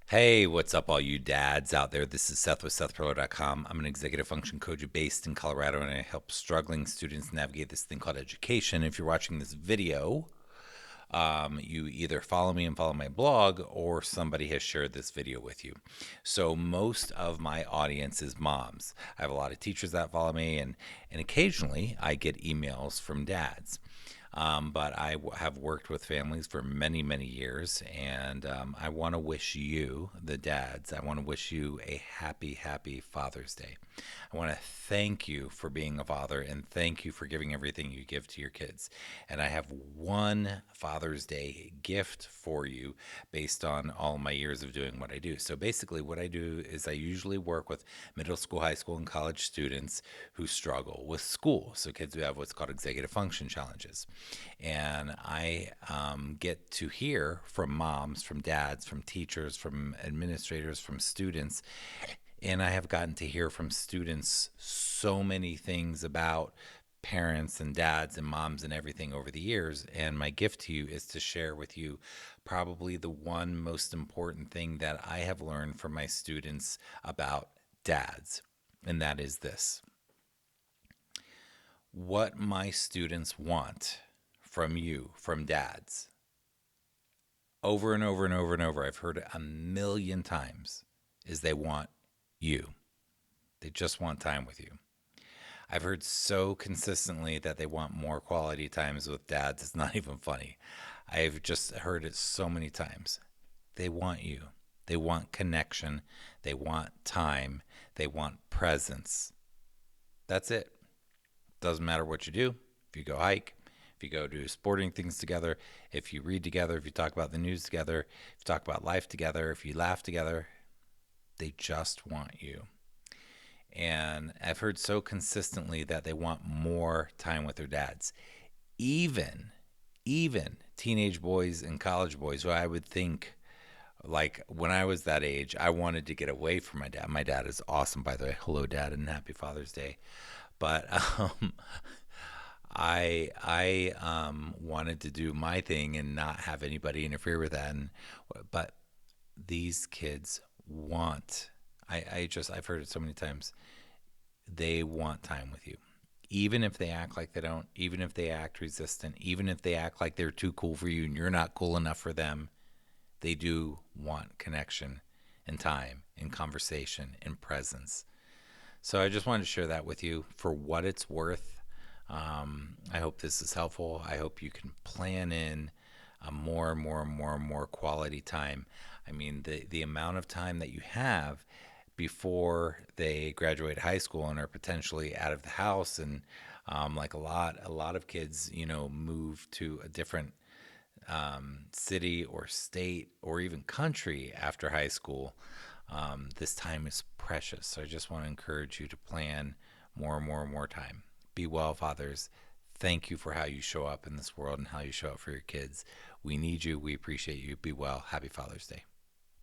Hey, what's up, all you dads out there? This is Seth with SethPerler.com. I'm an executive function coach based in Colorado, and I help struggling students navigate this thing called education. If you're watching this video, you either follow me and follow my blog, or somebody has shared this video with you. So most of my audience is moms. I have a lot of teachers that follow me, and occasionally I get emails from dads. But have worked with families for many, many years, and I want to wish you, the dads, I want to wish you a happy, happy Father's Day. I want to thank you for being a father and thank you for giving everything you give to your kids. And I have one Father's Day gift for you based on all my years of doing what I do. So basically, what I do is I usually work with middle school, high school, and college students who struggle with school. So kids who have what's called executive function challenges. And I get to hear from moms, from dads, from teachers, from administrators, from students. And I have gotten to hear from students so many things about parents and dads and moms and everything over the years. And my gift to you is to share with you probably the one most important thing that I have learned from my students about dads. And that is this: what my students want from you, from dads, over and over and over and over, I've heard it a million times, is they want you. They just want time with you. I've heard so consistently that they want more quality times with dads. It's not even funny. I've just heard it so many times. They want you. They want connection. They want time. They want presence. That's it. Doesn't matter what you do. If you go hike, if you go do sporting things together, if you read together, if you talk about the news together, if you talk about life together, if you laugh together, they just want you. And I've heard so consistently that they want more time with their dads. Even, even teenage boys and college boys, who I would think, like when I was that age, I wanted to get away from my dad. My dad is awesome, by the way. Hello, Dad, and happy Father's Day. But I wanted to do my thing and not have anybody interfere with that. But these kids want. I've heard it so many times. They want time with you. Even if they act like they don't, even if they act resistant, even if they act like they're too cool for you and you're not cool enough for them, they do want connection and time and conversation and presence. So I just wanted to share that with you for what it's worth. I hope this is helpful. I hope you can plan in a more and more and more and more quality time. I mean, the amount of time that you have before they graduate high school and are potentially out of the house, and like a lot of kids, move to a different city or state or even country after high school. This time is precious. So I just want to encourage you to plan more and more and more time. Be well, fathers. Thank you for how you show up in this world and how you show up for your kids. We need you. We appreciate you. Be well. Happy Father's Day.